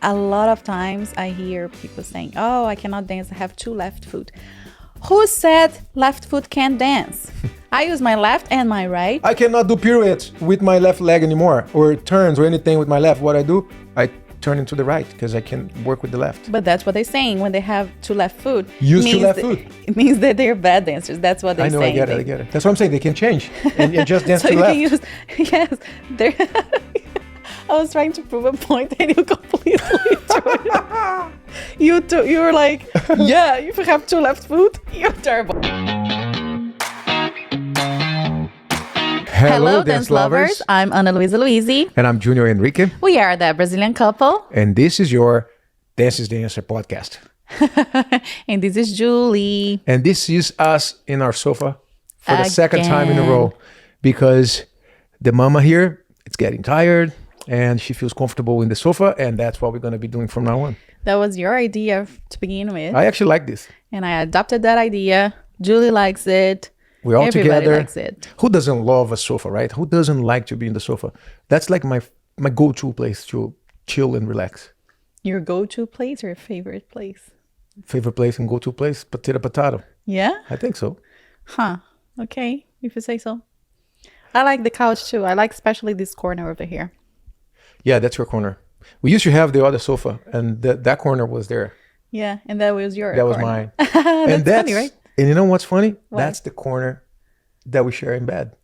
a lot of times I hear people saying, oh, I cannot dance, I have two left foot. Who said left foot can't dance? I use my left and my right. I cannot do pirouettes with my left leg anymore, or turns or anything with my left. What I do, I turn into the right because I can work with the left. But that's what they're saying when they have two left foot. Use two left foot. It means that they're bad dancers. That's what they're saying. I get it. That's what I'm saying. They can change and just dance so to you left. can use, yes, they're I was trying to prove a point and you completely you were like, yeah, if you have two left foot, you're terrible. Hello, dance lovers. I'm Ana Luisa Luisi. And I'm Junior Enrique. We are the Brazilian couple. And this is your Dance is the Answer podcast. And this is Julie. And this is us in our sofa for the second time in a Again. row because the mama here, it's getting tired and she feels comfortable in the sofa, and that's what we're going to be doing from now on. That was your idea to begin with. I actually like this. And I adopted that idea. Julie likes it. We're all Everybody together. likes it. Who doesn't love a sofa, right? Who doesn't like to be in the sofa? That's like my go-to place to chill and relax. Your go-to place or your favorite place? Favorite place and go-to place? Potato. Yeah? I think so. Huh. Okay, if you say so. I like the couch too. I like especially this corner over here. Yeah, that's your corner. We used to have the other sofa, and that corner was there. Yeah, and that was your That was corner. mine. That's funny, right? And you know what's funny? What? That's the corner that we share in bed.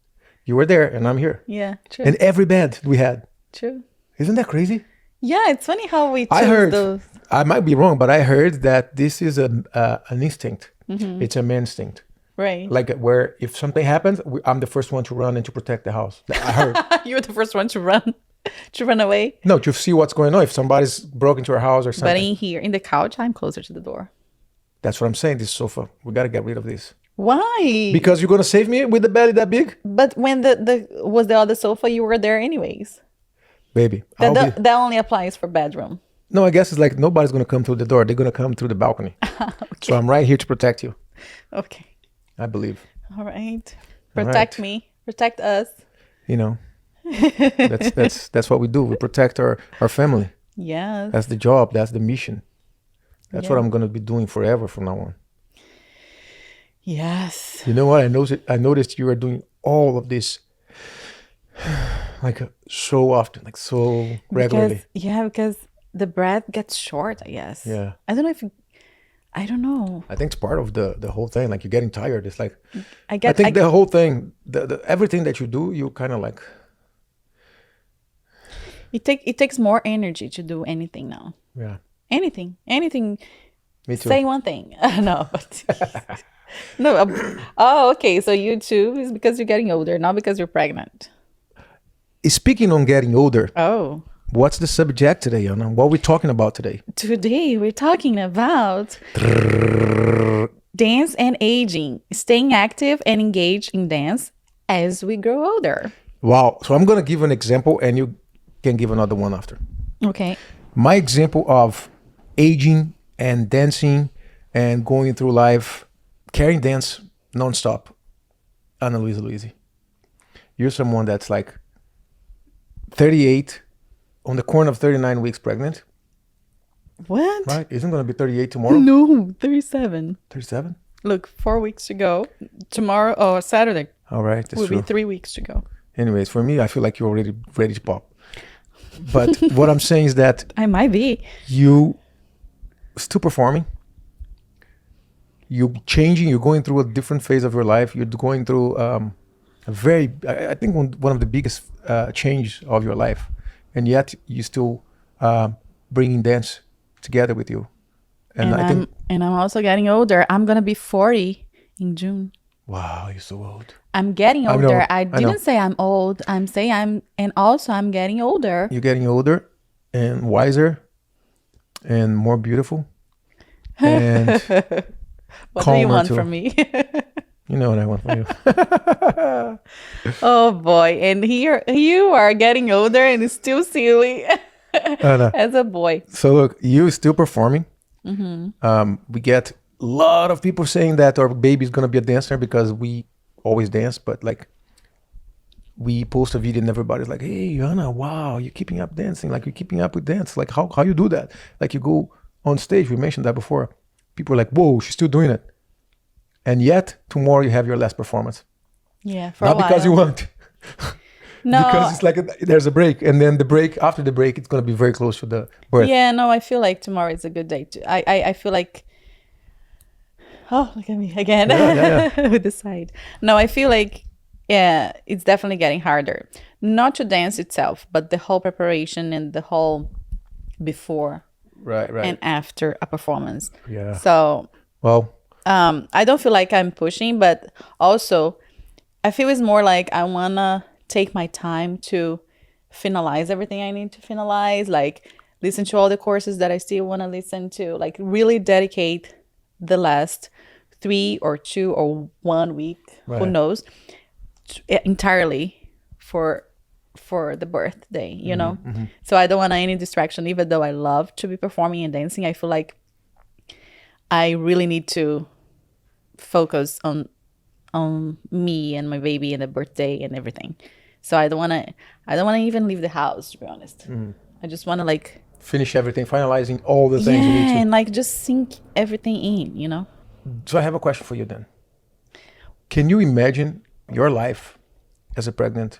You were there, and I'm here. Yeah, true. And every bed we had. True. Isn't that crazy? Yeah, it's funny how we choose I heard, those. I might be wrong, but I heard that this is an instinct. Mm-hmm. It's a man instinct. Right. Like where if something happens, I'm the first one to run and to protect the house. I heard. You're the first one to run away. No, to see what's going on. If somebody's broke into our house or something. But in here, in the couch, I'm closer to the door. That's what I'm saying. This sofa, we got to get rid of this. Why? Because you're going to save me with the belly that big? But when the was the other sofa, you were there anyways. Baby, That only applies for bedroom. No, I guess it's like nobody's going to come through the door. They're going to come through the balcony. Okay. So I'm right here to protect you. Okay. I believe. All right. All Protect right. me. Protect us. You know, that's what we do. We protect our family. Yes. That's the job. That's the mission. That's Yeah. what I'm going to be doing forever from now on. Yes. You know what? I noticed you are doing all of this like so often, like so regularly. Because the breath gets short, I guess. Yeah. I don't know if I don't know. I think it's part of the whole thing. Like you're getting tired. It's like I think the whole thing, the everything that you do, you kind of like. it takes more energy to do anything now. Yeah. Anything. Me too. Say one thing. No, but no. Oh, okay. So you too is because you're getting older, not because you're pregnant. Speaking on getting older, Oh. what's the subject today, Anna? What are we talking about today? Today we're talking about dance and aging, staying active and engaged in dance as we grow older. Wow. So I'm going to give an example and you can give another one after. Okay. My example of aging and dancing and going through life, carrying dance nonstop, Ana Luisa Luisi. You're someone that's like 38, on the corner of 39 weeks pregnant, What? right? Isn't going to be 38 tomorrow? No, 37. 37? Look, 4 weeks to go. Tomorrow, Saturday All right, that's will true. be 3 weeks to go. Anyways, for me, I feel like you're already ready to pop. But what I'm saying is that I might be. you still performing, you're changing, you're going through a different phase of your life. You're going through I think one of the biggest changes of your life. And yet you still bringing dance together with you. And I think, I'm also getting older. I'm going to be 40 in June. wow, you're so old. I'm getting I know, older. I I know. didn't say I'm old. I'm saying I'm getting older. You're getting older and wiser and more beautiful. And What do you calmer want too. from me? you know what I want from you. Oh boy. And here you are getting older and still silly Anna. as a boy. So look, you still performing. Mm-hmm. We get a lot of people saying that our baby's gonna be a dancer because we always dance, but like we post a video and everybody's like, hey, Anna, wow, you're keeping up dancing. Like, you're keeping up with dance. Like, how you do that? Like, you go on stage. We mentioned that before. People are like, whoa, she's still doing it. And yet, tomorrow you have your last performance. Yeah, for Not a while. because you want. No. Because it's like there's a break. And then after the break, it's going to be very close to the birth. Yeah, no, I feel like tomorrow is a good day. I feel like, oh, look at me again with the side. No, I feel like, yeah, it's definitely getting harder. Not to dance itself, but the whole preparation and the whole before Right. and after a performance. Yeah. So, Well, I don't feel like I'm pushing, but also I feel it's more like I want to take my time to finalize everything I need to finalize, like listen to all the courses that I still want to listen to, like really dedicate the last 3 or 2 or 1 week, who knows, entirely for the birthday, you know? So I don't want any distraction, even though I love to be performing and dancing. I feel like I really need to focus on me and my baby and the birthday and everything. So I don't want to even leave the house, to be honest. I just want to like finish everything, finalizing all the things you need to. and like just sink everything in, you know? So I have a question for you then. Can you imagine your life as pregnant,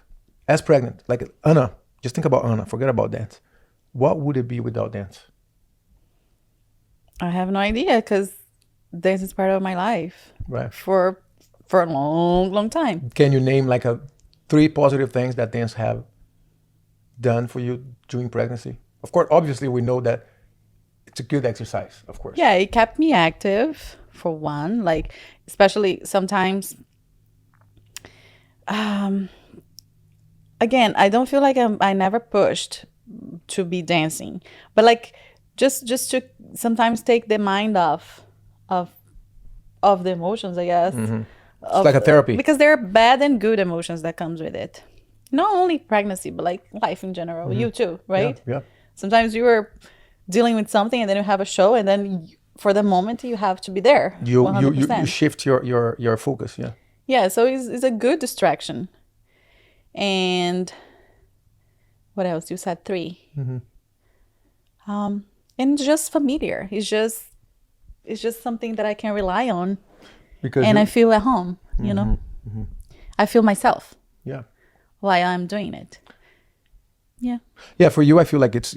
like Anna? Just think about Anna, forget about dance. What would it be without dance? I have no idea, because dance is part of my life. Right. For a long time. Can you name like 3 positive things that dance have done for you during pregnancy? Of course, obviously we know that it's a good exercise, of course. Yeah, it kept me active, for one, like especially sometimes. Again, I don't feel like I never pushed to be dancing, but like just to sometimes take the mind off of the emotions, I guess. It's like a therapy. Because there are bad and good emotions that comes with it. Not only pregnancy, but like life in general. You too, right? Yeah. Sometimes you are dealing with something and then you have a show, and then for the moment you have to be there. You 100%. shift your focus, yeah. Yeah, so it's a good distraction. And what else? You said 3. And just familiar. It's just something that I can rely on. Because I feel at home, you know? I feel myself. Yeah. While I'm doing it. Yeah. Yeah, for you, I feel like it's,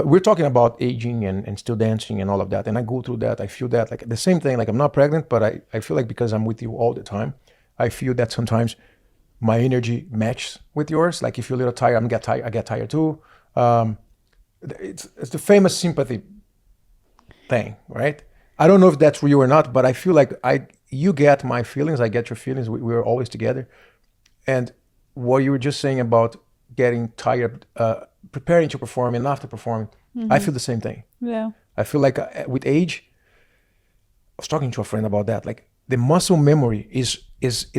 we're talking about aging and still dancing and all of that. And I go through that. I feel that, like the same thing, like I'm not pregnant, but I feel like because I'm with you all the time, I feel that sometimes my energy matches with yours. Like if you're a little tired, I get tired too. It's the famous sympathy thing, right? I don't know if that's real or not, but I feel like you get my feelings, I get your feelings. We're always together. And what you were just saying about getting tired, preparing to perform and after performing, I feel the same thing. Yeah. I feel like with age, I was talking to a friend about that. Like the muscle memory is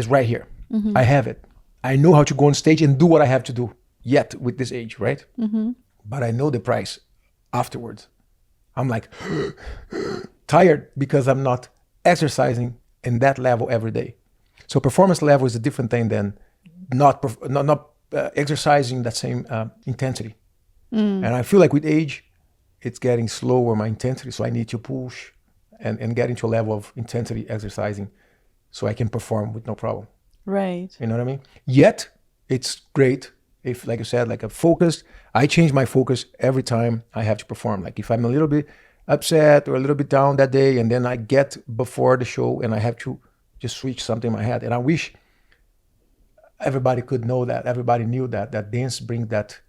right here. I have it. I know how to go on stage and do what I have to do yet with this age, right? But I know the price afterwards. I'm like tired because I'm not exercising in that level every day. So performance level is a different thing than not exercising that same intensity. And I feel like with age, it's getting slower, my intensity. So I need to push and get into a level of intensity exercising so I can perform with no problem. Right. You know what I mean? Yet, it's great if, like you said, like a focused, I change my focus every time I have to perform. Like if I'm a little bit upset or a little bit down that day, and then I get before the show and I have to just switch something in my head. And I wish everybody could know that, everybody knew that dance brings that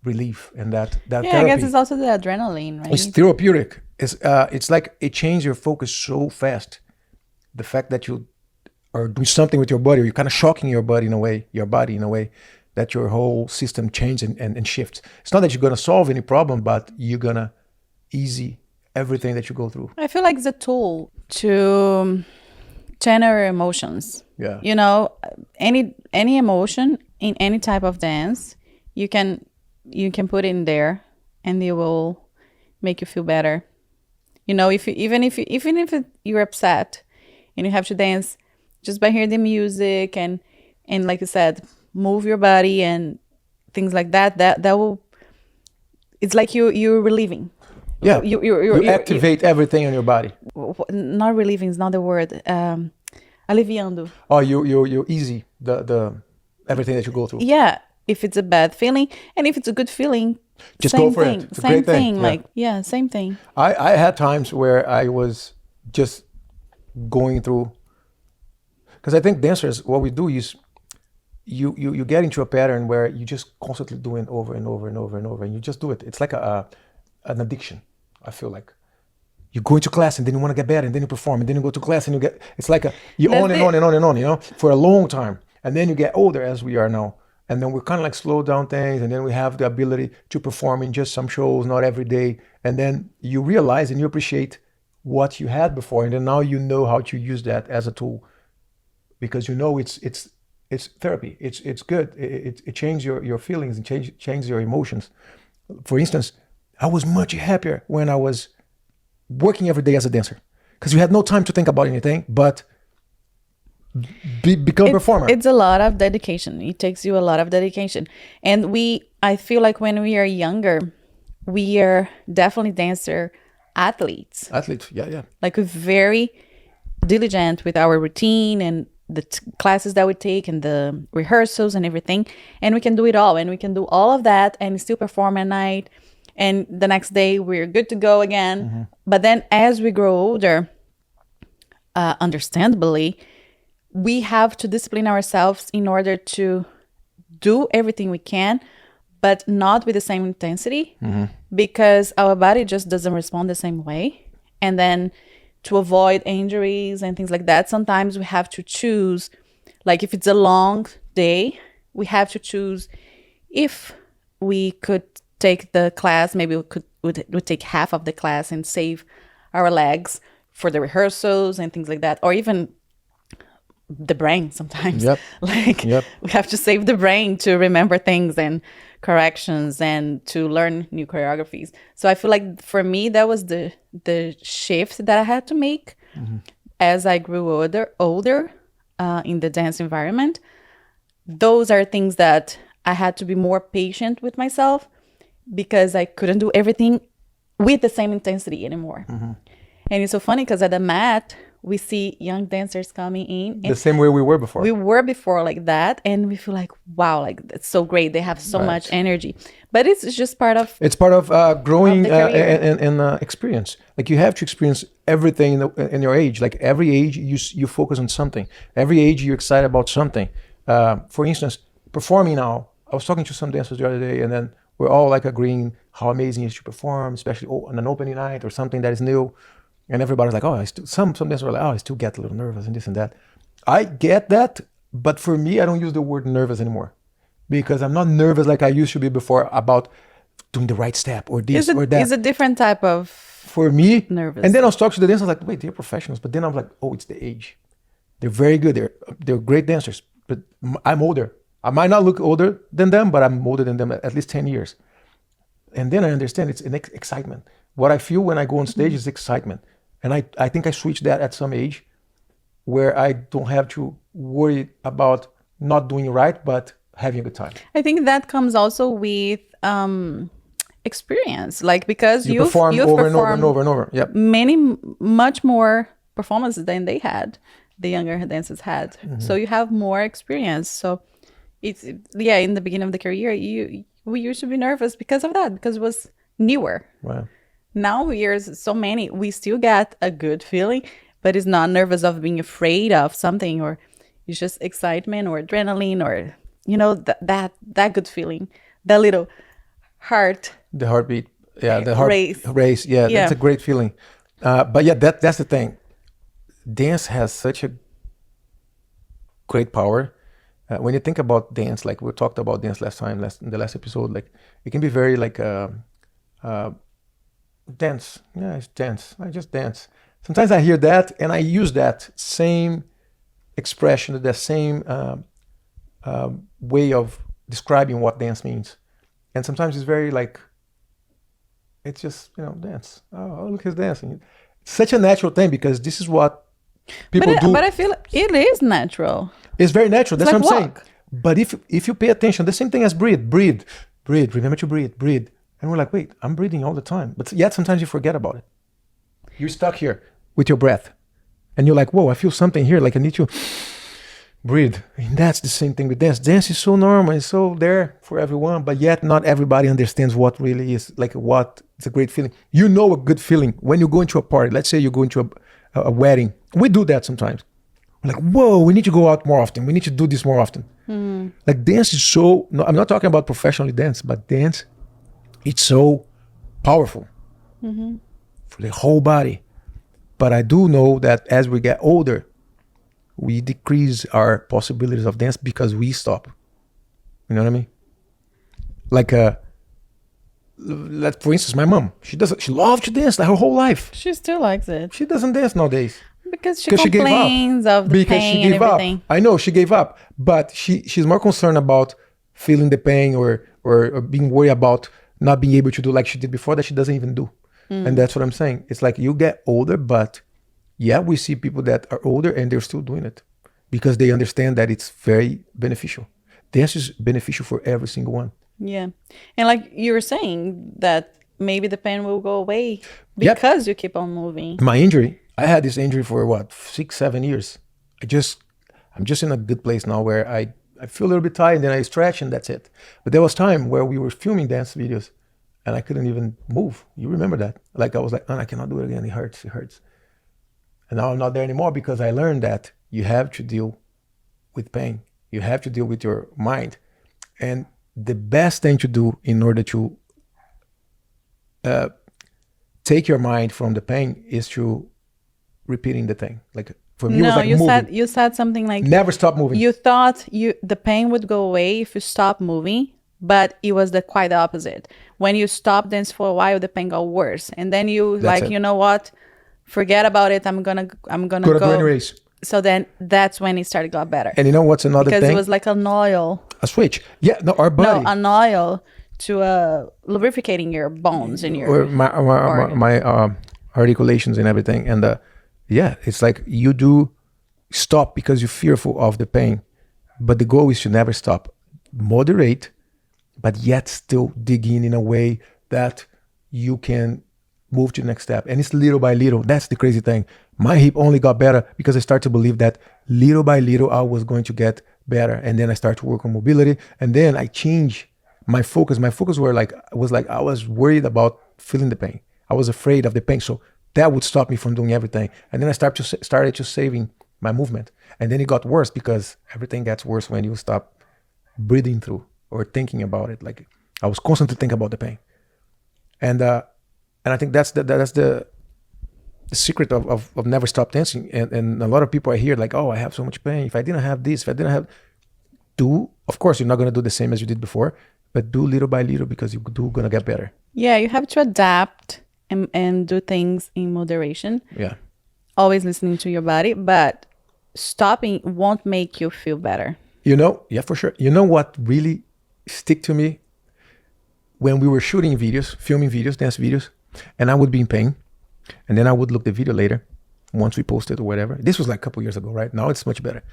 relief and that therapy. I guess it's also the adrenaline, right? It's therapeutic. It's like it changes your focus so fast. The fact that you are doing something with your body, or you're kind of shocking your body in a way, that your whole system changes and shifts. It's not that you're going to solve any problem, but you're going to easy everything that you go through. I feel like it's a tool to channel your emotions. Yeah. You know, any emotion in any type of dance, you can put it in there, and it will make you feel better. You know, even if you're upset and you have to dance, just by hearing the music and and like you said, move your body and things like that, that will, it's like you're relieving. Yeah, You activate everything in your body. not relieving is not the word. Aliviando. Oh, you easy the everything that you go through. Yeah, if it's a bad feeling, and if it's a good feeling, Just same go for thing. it. It's a Same great thing. thing. Yeah. Like, yeah, same thing. I had times where I was just going through, because I think dancers, what we do is you get into a pattern where you just constantly doing over and over and over and over, and you just do it. It's like an addiction. I feel like you go into class and then you want to get better, and then you perform, and then you go to class and you get. It's like you That's on and it. on and on and on, you know, for a long time, and then you get older as we are now, and then we kind of like slow down things, and then we have the ability to perform in just some shows, not every day, and then you realize and you appreciate what you had before, and then now you know how to use that as a tool, because you know it's therapy. It's good. It changes your feelings and changes your emotions. For instance, I was much happier when I was working every day as a dancer, because you had no time to think about anything but become a performer. It's a lot of dedication. It takes you a lot of dedication. And I feel like when we are younger, we are definitely dancer athletes. Yeah. Like we're very diligent with our routine and the classes that we take and the rehearsals and everything. And we can do it all. And we can do all of that and still perform at night. And the next day we're good to go again. Mm-hmm. But then as we grow older, understandably, we have to discipline ourselves in order to do everything we can, but not with the same intensity, because our body just doesn't respond the same way. And then to avoid injuries and things like that, sometimes we have to choose, like if it's a long day, we have to choose if we could take the class, maybe would take half of the class and save our legs for the rehearsals and things like that, or even the brain sometimes. We have to save the brain to remember things and corrections and to learn new choreographies. So I feel like for me that was the shift that I had to make as I grew older in the dance environment. Those are things that I had to be more patient with myself, because I couldn't do everything with the same intensity anymore. And it's so funny because at the mat, we see young dancers coming in. The same way we were before. We were before like that. And we feel like, wow, like that's so great. They have so much energy. But it's just part of... It's part of growing and experience. Like you have to experience everything in your age. Like every age, you focus on something. Every age, you're excited about something. For instance, performing now. I was talking to some dancers the other day, and then we're all like agreeing how amazing it is to perform, especially on an opening night or something that is new. And everybody's like, oh, some dancers are like, oh, I still get a little nervous and this and that. I get that, but for me, I don't use the word nervous anymore, because I'm not nervous like I used to be before about doing the right step or this or that. It's a different type of for me, nervous. And then I was talking to the dancers, like, wait, they're professionals. But then I'm like, oh, it's the age. They're very good. They're great dancers, but I'm older. I might not look older than them, but I'm older than them at least 10 years. And then I understand it's an excitement. What I feel when I go on stage is excitement. And I think I switched that at some age where I don't have to worry about not doing right, but having a good time. I think that comes also with experience, like because you've performed over and over and over and over. Yep. Much more performances than they had, the younger dancers had. So you have more experience. So it's in the beginning of the career, we used to be nervous because of that, because it was newer. Wow. Now years so many, we still get a good feeling, but it's not nervous of being afraid of something, or it's just excitement or adrenaline, or that good feeling, that little heart. The heartbeat, the heart race. Yeah, that's a great feeling. But yeah, that's the thing. Dance has such a great power. When you think about dance, like we talked about dance in the last episode, like it can be very like dance. Yeah, it's dance. I just dance. Sometimes I hear that and I use that same expression, that same way of describing what dance means. And sometimes it's very like, it's just, dance. Oh, look, he's dancing. It's such a natural thing, because this is what People do. But I feel it is natural. It's very natural. That's like what I'm saying. walk. But if you pay attention, the same thing as breathe. Remember to breathe. And we're like, wait, I'm breathing all the time. But yet sometimes you forget about it. You're stuck here with your breath. And you're like, whoa, I feel something here. Like I need to breathe. And that's the same thing with dance. Dance is so normal. It's so there for everyone. But yet not everybody understands what really is. Like what it's a great feeling. You know a good feeling when you go into a party. Let's say you go into a wedding. We do that sometimes. We're like, whoa, we need to go out more often. We need to do this more often. Like dance is so, no, I'm not talking about professionally dance, but dance, it's so powerful for the whole body. But I do know that as we get older, we decrease our possibilities of dance because we stop. You know what I mean? Like, for instance, my mom, she loved to dance like her whole life. She still likes it. She doesn't dance nowadays. Because she complains of the pain and everything. I know she gave up, but she's more concerned about feeling the pain or being worried about not being able to do like she did before that she doesn't even do. And that's what I'm saying. It's like you get older, but yeah, we see people that are older and they're still doing it because they understand that it's very beneficial. Dance is beneficial for every single one. Yeah. And like you were saying that maybe the pain will go away because you keep on moving. My injury, I had this injury for 6-7 years. I'm just in a good place now where I feel a little bit tired and then I stretch and that's it. But there was time where we were filming dance videos and I couldn't even move. You remember that? Like I was like, oh, I cannot do it again. It hurts. And now I'm not there anymore because I learned that you have to deal with pain. You have to deal with your mind. And the best thing to do in order to take your mind from the pain is to repeating the thing. Like for me, it was like you said something like never stop moving. You thought the pain would go away if you stop moving, but it was quite the opposite. When you stop dance for a while, the pain got worse, and then you know what? Forget about it. I'm gonna go. Do any race. So then that's when it started got better. And you know what's another thing? Because it was like an oil. A switch. Yeah, no, our body. No, an oil to lubricating your bones and your my articulations and everything. And yeah, it's like you do stop because you're fearful of the pain, but the goal is to never stop. Moderate, but yet still dig in a way that you can move to the next step. And it's little by little. That's the crazy thing. My hip only got better because I started to believe that little by little I was going to get better. And then I started to work on mobility. And then I changed my focus. My focus I was worried about feeling the pain. I was afraid of the pain. So that would stop me from doing everything. And then I started to saving my movement. And then it got worse because everything gets worse when you stop breathing through or thinking about it. Like I was constantly thinking about the pain. And I think that's the secret of never stop dancing. And a lot of people I hear like, oh, I have so much pain. If I didn't have this, of course, you're not going to do the same as you did before, but do little by little because you're going to get better. Yeah, you have to adapt and do things in moderation. Yeah. Always listening to your body, but stopping won't make you feel better. Yeah, for sure. You know what really stick to me? When we were shooting videos, filming videos, dance videos, and I would be in pain, and then I would look the video later, once we posted or whatever. This was like a couple years ago, right? Now it's much better.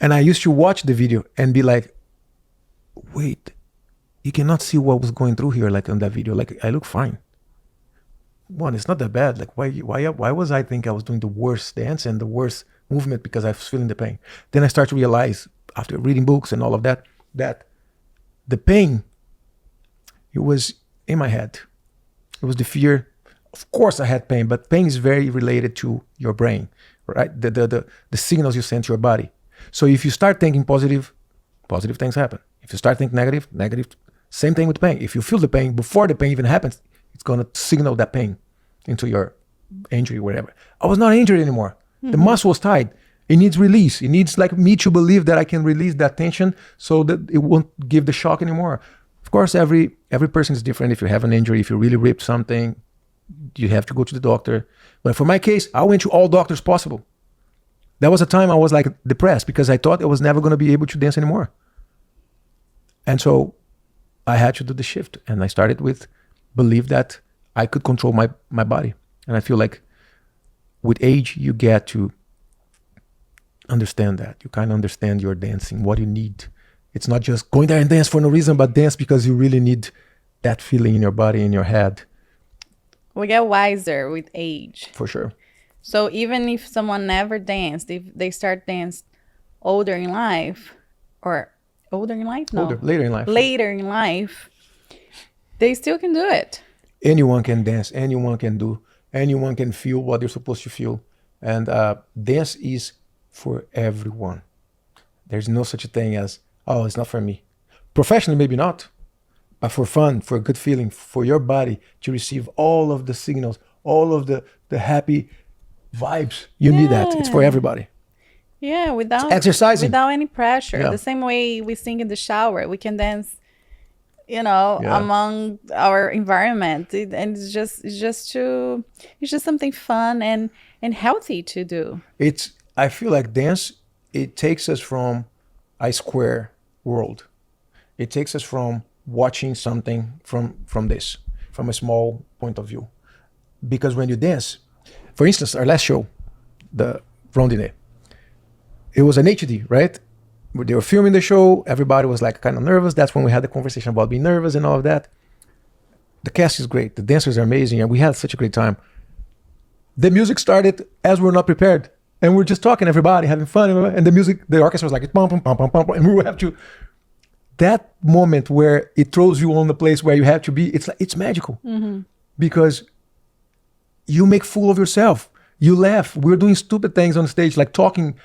And I used to watch the video and be like, wait, you cannot see what was going through here, like on that video. Like I look fine. One, it's not that bad. Like why was I think I was doing the worst dance and the worst movement because I was feeling the pain? Then I start to realize after reading books and all of that, that the pain, it was in my head. It was the fear. Of course I had pain, but pain is very related to your brain, right? The signals you send to your body. So if you start thinking positive things happen. If you start thinking negative, same thing with pain. If you feel the pain before the pain even happens, it's going to signal that pain into your injury, whatever. I was not injured anymore. Mm-hmm. The muscle was tight. It needs release. It needs like me to believe that I can release that tension so that it won't give the shock anymore. Of course, every person is different. If you have an injury, if you really ripped something, you have to go to the doctor. But for my case, I went to all doctors possible. There was a time I was like depressed because I thought I was never going to be able to dance anymore. And so I had to do the shift. And I started with believe that I could control my body. And I feel like with age, you get to understand that. You kind of understand your dancing, what you need. It's not just going there and dance for no reason, but dance because you really need that feeling in your body, in your head. We get wiser with age. For sure. So even if someone never danced, if they start dance older in life, or older in life? No. Later in life. Later in life, they still can do it. Anyone can dance. Anyone can do. Anyone can feel what they're supposed to feel. And dance is for everyone. There's no such a thing as, oh, it's not for me. Professionally, maybe not. But for fun, for a good feeling, for your body to receive all of the signals, all of the happy vibes, you need that. It's for everybody. Yeah, without exercising, without any pressure. Yeah. The same way we sing in the shower, we can dance, among our environment, and it's just something fun and healthy to do. I feel like dance, it takes us from a square world. It takes us from watching something from a small point of view. Because when you dance, for instance, our last show, the Rondine, it was an HD, right? They were filming the show. Everybody was like kind of nervous. That's when we had the conversation about being nervous and all of that. The cast is great. The dancers are amazing. And we had such a great time. The music started as we're not prepared. And we're just talking, everybody, having fun. And the orchestra was like, pum, pum, pum, pum, pum, pum. And we would have to, that moment where it throws you on the place where you have to be, it's magical. Mm-hmm. Because you make fool of yourself. You laugh. We're doing stupid things on stage, like talking,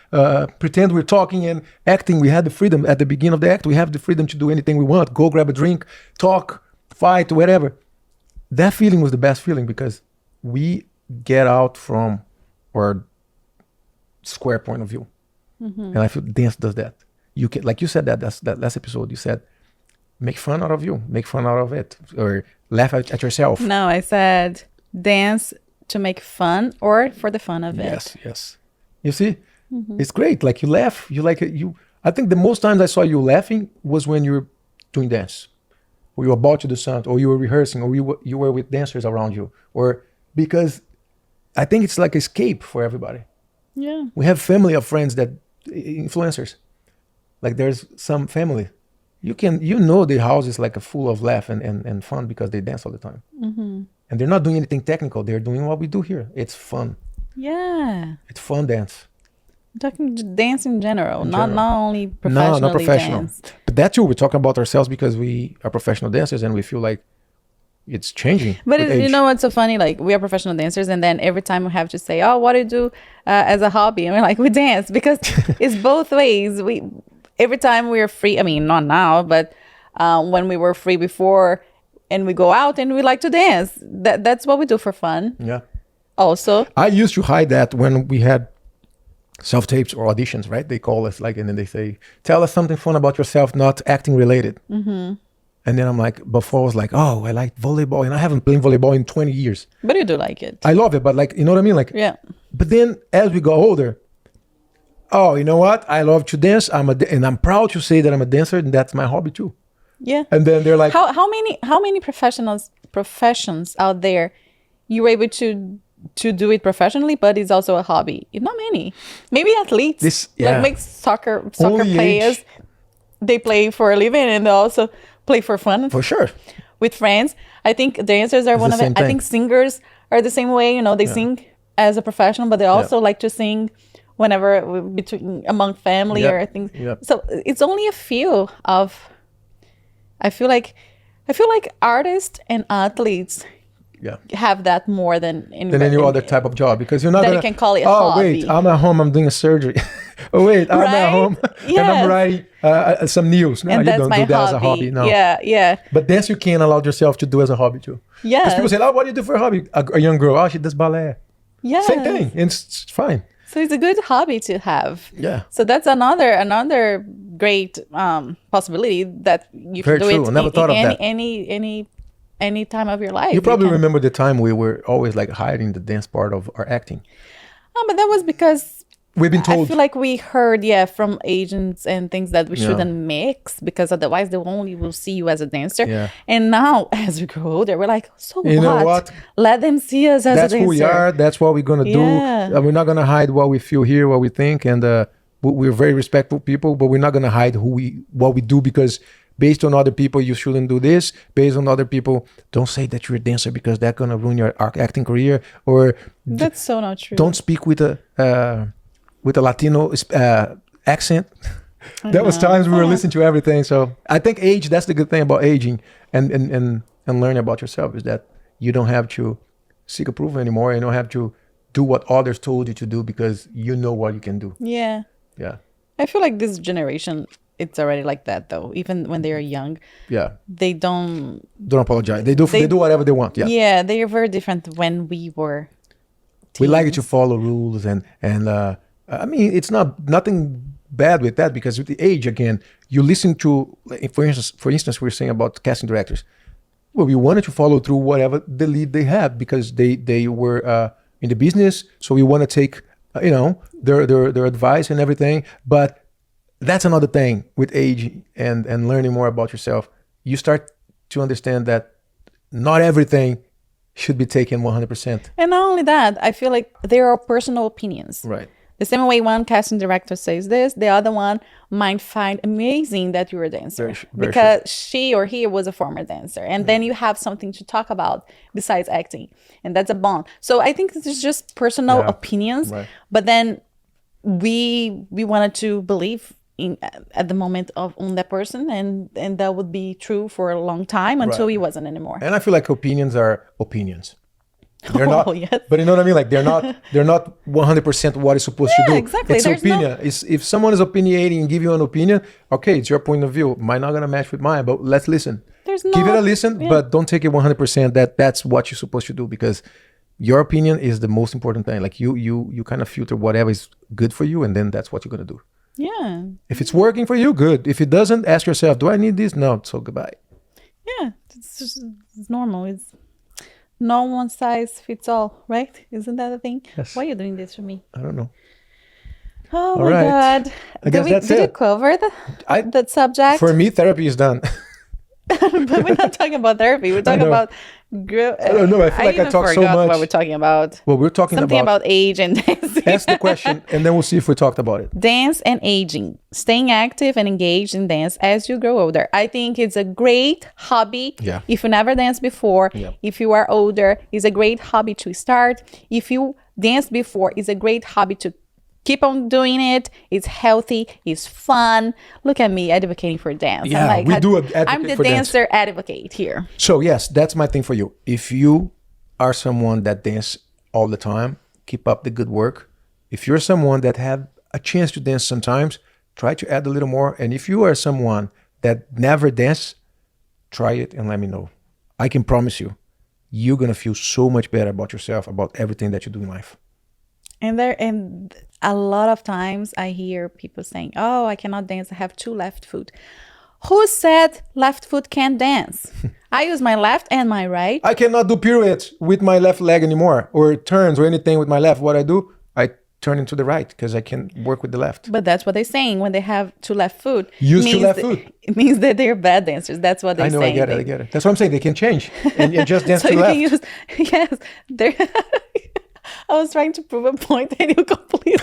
pretend we're talking and acting. We had the freedom at the beginning of the act. We have the freedom to do anything we want. Go grab a drink, talk, fight, whatever. That feeling was the best feeling because we get out from our square point of view. Mm-hmm. And I feel dance does that. You can, like you said that last episode, you said, make fun out of you, make fun out of it, or laugh at yourself. No, I said dance to make fun or for the fun of it. Yes. You see, It's great. Like you laugh, I think the most times I saw you laughing was when you were doing dance, or you were about to do something, or you were rehearsing, or you were with dancers around you, or because I think it's like escape for everybody. Yeah. We have family of friends that influencers, like there's some family, the house is like a full of laugh and fun because they dance all the time. Mm-hmm. And they're not doing anything technical. They're doing what we do here. It's fun. Yeah. It's fun dance. I'm talking dance in general, not only professionally. No, not professional. Dance. But that too, we're talking about ourselves because we are professional dancers and we feel like it's changing. But you know what's so funny? Like we are professional dancers, and then every time we have to say, "Oh, what do you do as a hobby?" And we're like, "We dance," because it's both ways. Every time we're free. I mean, not now, but when we were free before. And we go out and we like to dance. That's what we do for fun. Yeah. Also, I used to hide that when we had self-tapes or auditions, right? They call us and then they say, tell us something fun about yourself, not acting related. Mm-hmm. And then I'm like, before I was like, oh, I like volleyball. And I haven't played volleyball in 20 years. But you do like it. I love it. But like, you know what I mean? Like, yeah. But then as we go older, oh, you know what? I love to dance. And I'm proud to say that I'm a dancer and that's my hobby too. Yeah. And then they're like, how many professions out there you're able to do it professionally, but it's also a hobby? Not many. Maybe athletes. Like soccer players. They play for a living and they also play for fun. For sure. With friends. I think dancers are one of it. I think singers are the same way. They sing as a professional, but they also like to sing whenever among family or things. Yep. So it's only a few of. I feel like artists and athletes have that more than any other type of job, because you're not you can call it a hobby. Wait, I'm at home, I'm doing a surgery. Oh wait, I'm at home and I'm writing some news. No, and you don't do that as a hobby. No. Yeah. But dance you can allow yourself to do as a hobby too. Yeah. Because people say, oh, what do you do for a hobby? A young girl, oh, she does ballet. Yeah. Same thing. It's fine. So it's a good hobby to have. Yeah. So that's another great possibility that you can do it. I never thought of that. Any time of your life. You probably remember the time we were always like hiding the dance part of our acting. Oh, but that was because we've been told. I feel like we heard, from agents and things that we shouldn't mix, because otherwise they only will see you as a dancer. Yeah. And now, as we grow older, we're like, you know what? Let them see us as a dancer. That's who we are. That's what we're gonna do. We're not gonna hide what we feel here, what we think, and we're very respectful people, but we're not gonna hide what we do, because based on other people, you shouldn't do this. Based on other people, don't say that you're a dancer because that's gonna ruin your acting career. Or That's so not true. don't speak with a Latino accent. There was times we were listening to everything. So I think age, that's the good thing about aging and learning about yourself, is that you don't have to seek approval anymore. You don't have to do what others told you to do, because you know what you can do. Yeah. Yeah. I feel like this generation, it's already like that though. Even when they are young, Yeah. they don't Apologize. They do whatever they want. Yeah. Yeah, they are very different when we were We like teens. to follow rules and I mean, it's nothing bad with that, because with the age, again, you listen to, for instance, we were saying about casting directors. Well, we wanted to follow through whatever the lead they had, because they were in the business, so we want to take their advice and everything. But that's another thing with age and learning more about yourself. You start to understand that not everything should be taken 100%. And not only that, I feel like there are personal opinions. Right. The same way one casting director says this, the other one might find amazing that you're a dancer Very because she or he was a former dancer. And then you have something to talk about besides acting. And that's a bond. So I think this is just personal opinions. Right. But then we wanted to believe in at the moment on that person, and that would be true for a long time until it wasn't anymore. And I feel like opinions are opinions. They're not, yes. but you know what I mean? Like they're not 100% what it's supposed to do. Exactly. It's opinion. If someone is opinionating and give you an opinion, okay, it's your point of view. Might not gonna match with mine, but let's listen. Give it a listen, but don't take it 100% that's what you're supposed to do, because your opinion is the most important thing. Like you kind of filter whatever is good for you, and then that's what you're gonna do. Yeah. If it's working for you, good. If it doesn't, ask yourself, do I need this? No, so goodbye. Yeah. It's normal. It's no one size fits all, right? Isn't that a thing? Yes. Why are you doing this to me? I don't know. Oh All my right. God. I guess that's did you it. cover that subject? For me, therapy is done. But we're not talking about therapy. We're talking about I don't know. I feel like I even talk so forgot much. what we're talking about. Well, we're talking Something about age and dancing. Ask the question, and then we'll see if we talked about it. Dance and aging, staying active and engaged in dance as you grow older. I think it's a great hobby. Yeah. If you never danced before, if you are older, it's a great hobby to start. If you danced before, it's a great hobby to keep on doing it. It's healthy. It's fun. Look at me advocating for dance. Yeah, I'm like, we do advocate I'm the for dance. dancer advocate here. So yes, that's my thing for you. If you are someone that dance all the time, keep up the good work. If you're someone that have a chance to dance sometimes, try to add a little more. And if you are someone that never dance, try it and let me know. I can promise you, you're gonna feel so much better about yourself, about everything that you do in life. And a lot of times I hear people saying, "Oh, I cannot dance. I have two left foot." Who said left foot can't dance? I use my left and my right. I cannot do pirouettes with my left leg anymore, or turns or anything with my left. What I do, I turn into the right because I can work with the left. But that's what they're saying when they have two left foot. Use two left foot. It means that they're bad dancers. That's what they're I know, saying. I get it. That's what I'm saying. They can change and just dance So to you left. can use, yes, they're I was trying to prove a point and you completely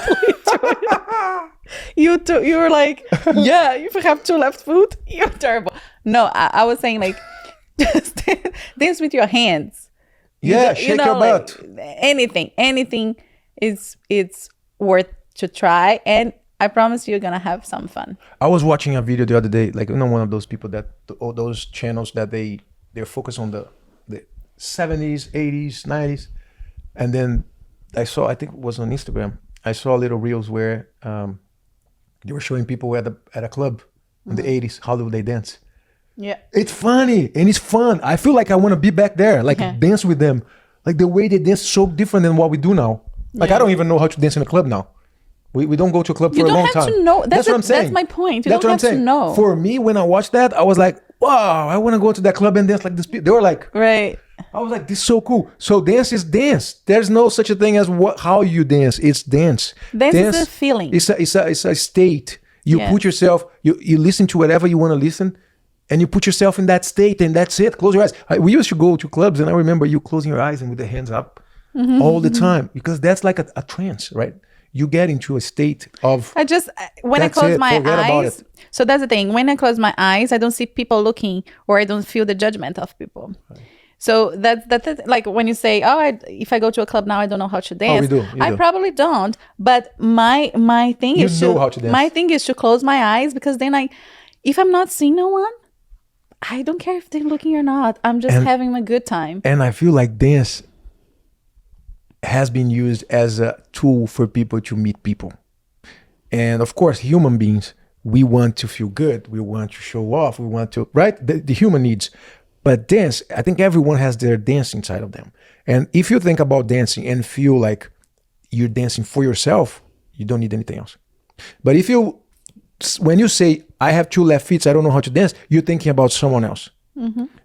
you were like, yeah, if you have two left foot, you're terrible. No, I was saying like just dance with your hands. Yeah, shake your butt. Like, anything is it's worth to try, and I promise you're gonna have some fun. I was watching a video the other day, like one of those people that all those channels that they're focused on the 70s, 80s, 90s, and then I think it was on Instagram. I saw little reels where they were showing people at a club in the 80s how do they dance. Yeah, it's funny and it's fun. I feel like I want to be back there, like dance with them. Like the way they dance is so different than what we do now. Like I don't even know how to dance in a club now. We don't go to a club for a long time. You don't have to know. That's what I'm saying. That's my point. You That's don't what I'm have to saying. know. For me, when I watched that, I was like, wow, I want to go to that club and dance like this. They were like, right. I was like, this is so cool. So dance is dance. There's no such a thing as how you dance. It's dance. Dance is a feeling. It's a state. You put yourself, you listen to whatever you want to listen, and you put yourself in that state, and that's it. Close your eyes. We used to go to clubs, and I remember you closing your eyes and with the hands up all the time, because that's like a trance, right? you get into a state of I just when I that's close it, my forget about eyes. it. So that's the thing. When I close my eyes, I don't see people looking, or I don't feel the judgment of people. So that's like when you say, "Oh, if I go to a club now, I don't know how to dance." we do, you I do. probably don't. But my thing You is know how to dance. my thing is to close my eyes, because then if I'm not seeing no one, I don't care if they're looking or not. I'm just And- having a good time. And I feel like dance has been used as a tool for people to meet people. And of course, human beings, we want to feel good. We want to show off. We want to, right? The human needs. But dance, I think everyone has their dance inside of them. And if you think about dancing and feel like you're dancing for yourself, you don't need anything else. But when you say, I have 2 left feet, so I don't know how to dance, you're thinking about someone else.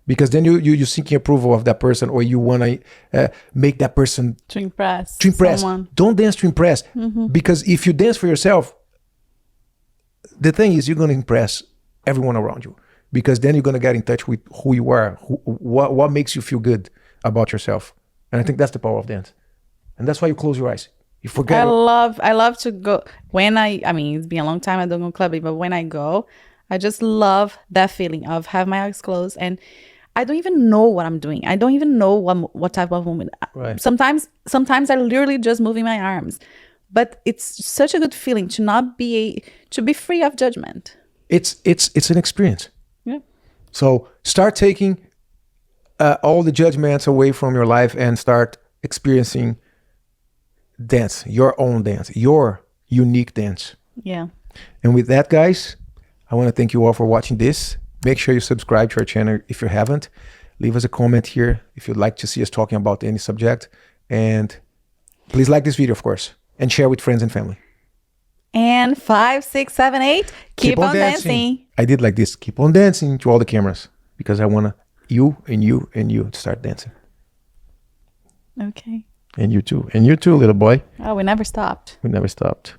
Because then you're seeking approval of that person, or you want to make that person To impress. Someone. Don't dance to impress. Because if you dance for yourself, the thing is you're going to impress everyone around you. Because then you're going to get in touch with who you are, what makes you feel good about yourself. And I think that's the power of dance. And that's why you close your eyes. You forget. I love to go when I mean, it's been a long time I don't go clubbing, but when I go, I just love that feeling of have my eyes closed, and I don't even know what I'm doing. I don't even know what type of movement. Right. Sometimes I literally just moving my arms, but it's such a good feeling to be free of judgment. It's an experience. Yeah. So start taking all the judgments away from your life and start experiencing dance, your own dance, your unique dance. Yeah. And with that, guys, I want to thank you all for watching this. Make sure you subscribe to our channel if you haven't. Leave us a comment here if you'd like to see us talking about any subject. And please like this video, of course, and share with friends and family. And 5, 6, 7, 8. Keep on dancing. I did like this. Keep on dancing to all the cameras because I want you and you and you to start dancing. Okay. And you too. And you too, little boy. Oh, we never stopped. We never stopped.